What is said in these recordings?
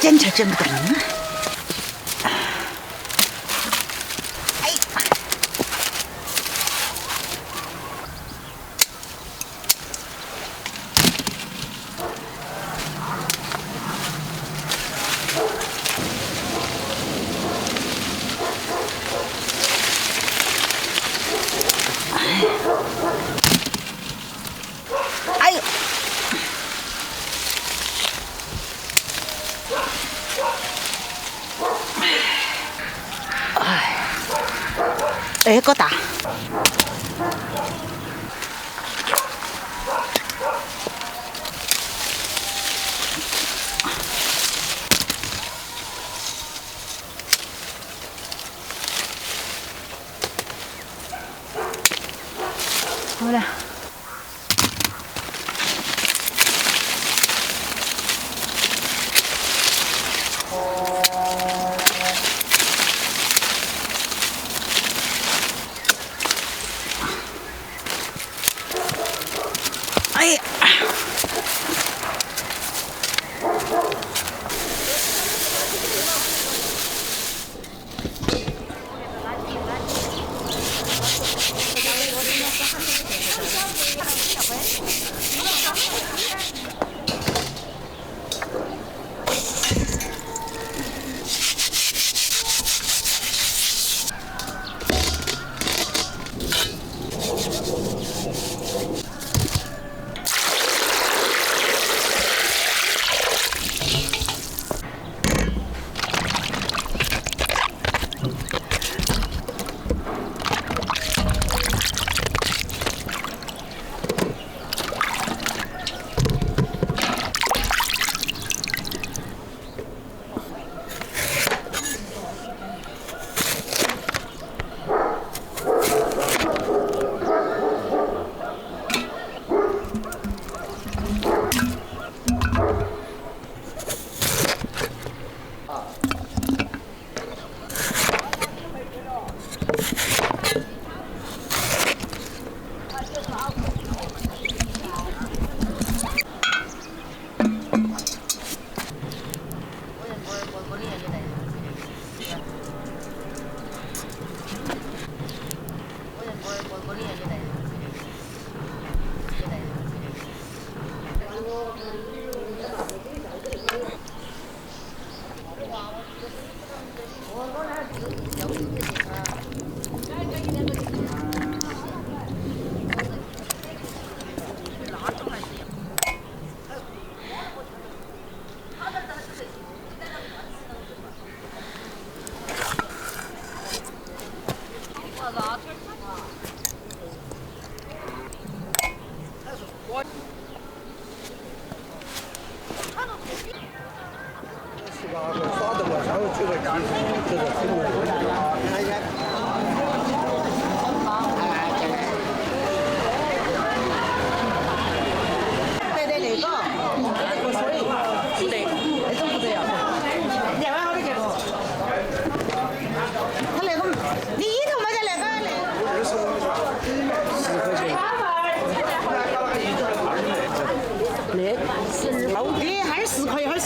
剪起来剪不动啊！哎，哎呦！哎，够大！好了。哎呀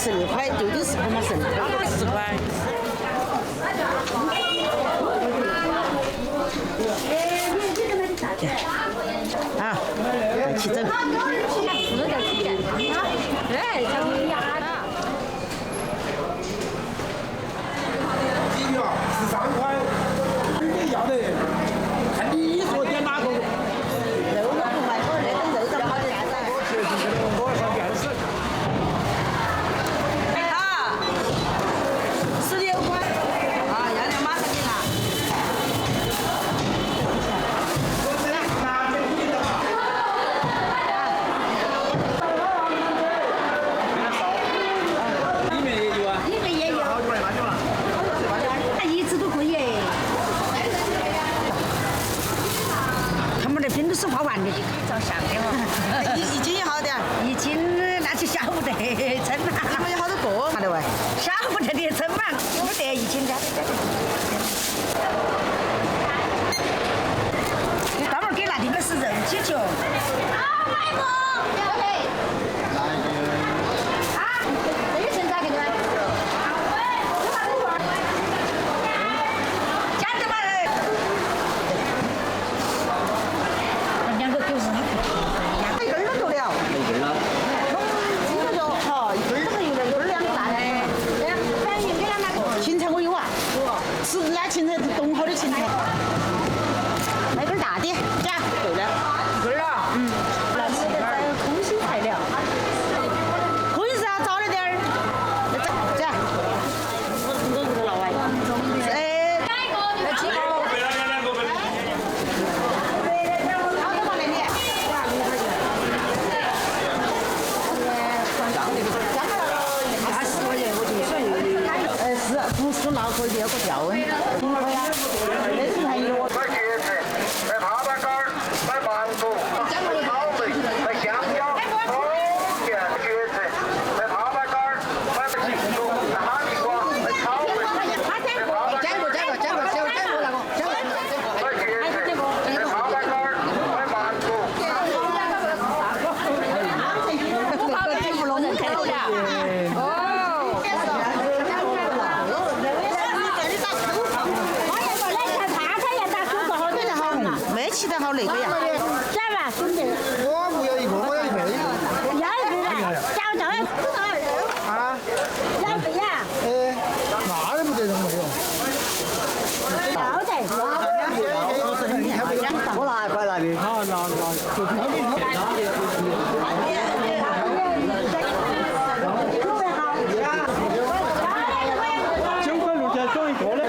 ！12块，就10块嘛，剩10块。啊，去整。哎，长牙的。13块，你要的，看你说点哪个。肉都不卖，我那个肉长好点噻。我上电视。啊，16块。啊，要两马上给他。里面也有啊。里面也有。好久了，那就了。一直都可以。他们那边都是花完的，就可以照相的哦。一斤有好点？一斤那就晓不得称嘛。你们有好多个嘛的喂？晓不得的称嘛，没得1斤的。你专门给那地方是肉鸡球。啊，来不？要得。啊，这个称咋给的？对的。对了。那是在空心材料。可以是要早了点儿。这样。我这个老外。哎。来几个？不是脑壳有个吊温，听可以啊。那是还有。在茄子，在塔板干，在芒果，在草莓，在香蕉，冬天茄子，在塔板干，在杏树，在哈密瓜，在草莓，在塔板干，在茄子，在塔板干，在芒果。吃得好那个呀？啥吧，兄弟？我不要一个，我要一倍。要一倍的，加不加呀？啊？要一倍呀？那也不得动没有。要得。我拿一块来的。好，拿。9块6钱装一个的。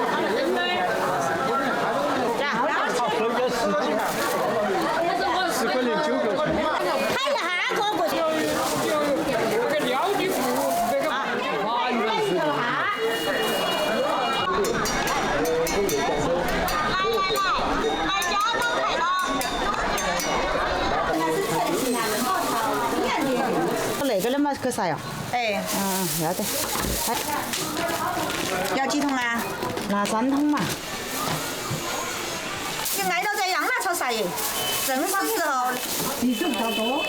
10块09个。看一下哥过去。那个料理服务，那个华语是。来家长菜了。那个的嘛，可啥呀？哎，要得。要几桶啊？拿3桶嘛。你挨到这样拿炒啥耶？正常时候。地址比较多。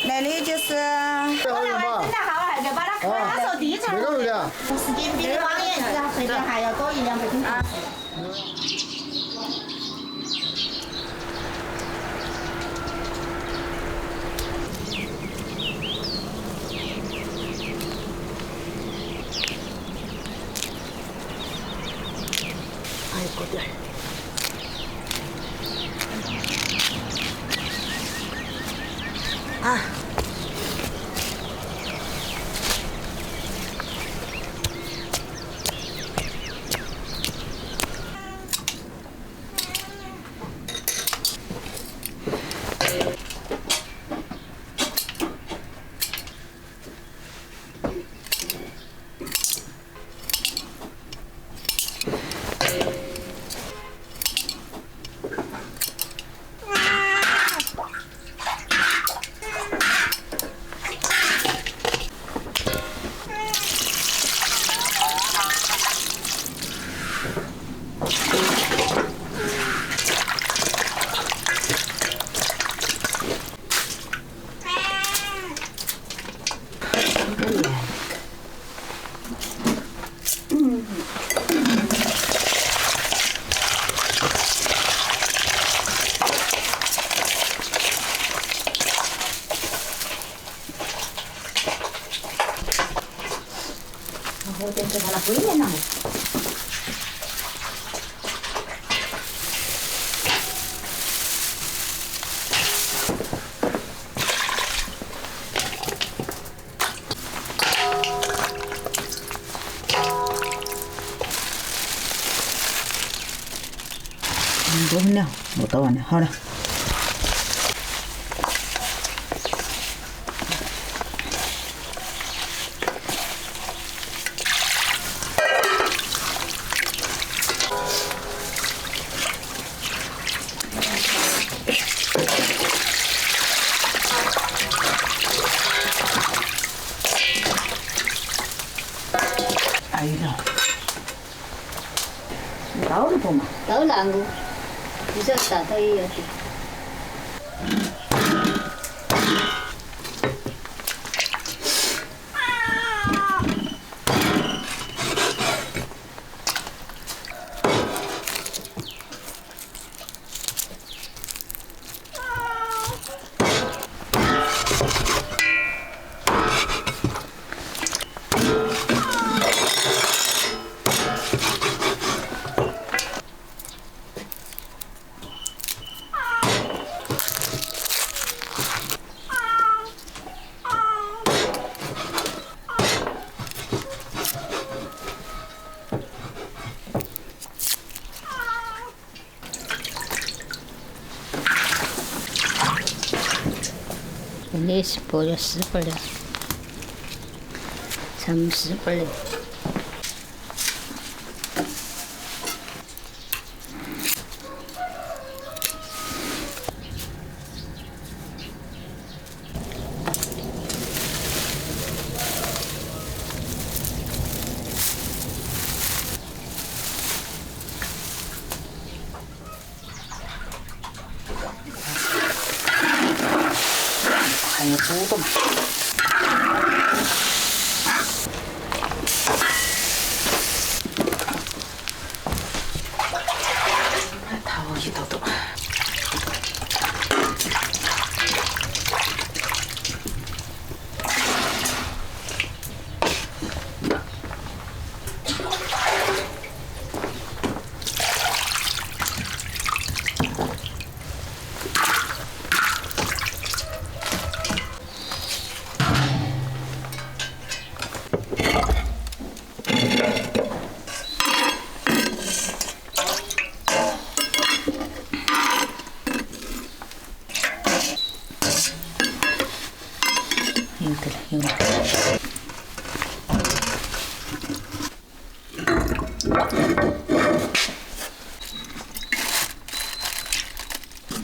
那里就是。我来完整的号还就把它他说地址。那个的。时间比往年随便还要多1、2倍桶。哎，过点儿。啊。我这是把它归面了。多分了，我倒完了，好了。哎呀，刀的不嘛？都拿我，你说啥都也有的。 40벌레, 40벌레, 30벌레. 아니, 두도 다 오기도도.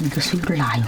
이거 술을 놔요.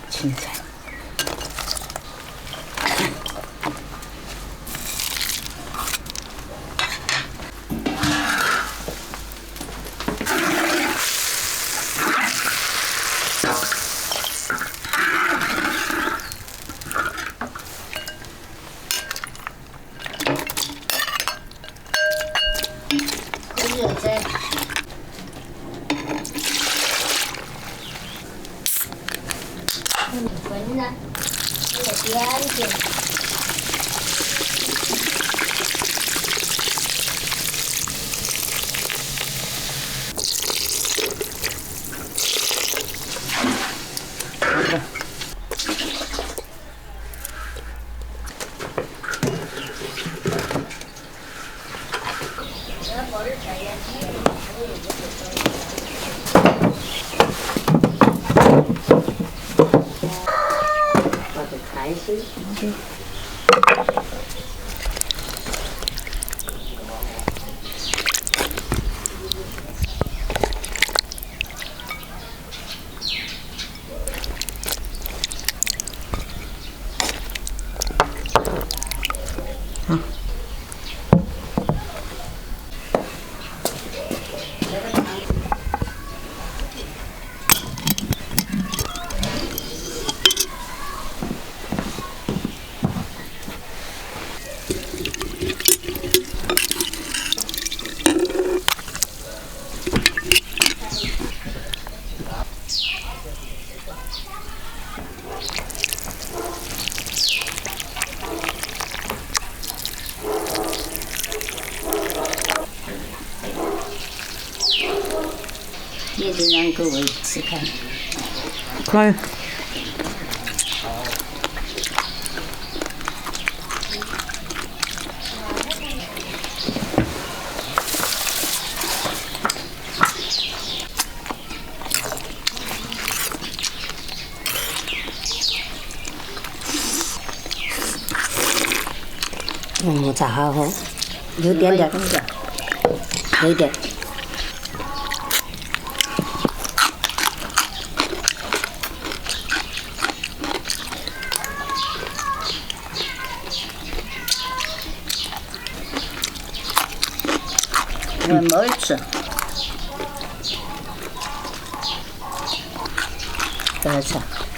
진짜. Buena, bien. 얘도 난 그거 익숙한. 그래. chả hổ dưới tiền được dưới tiền 没吃。不好吃。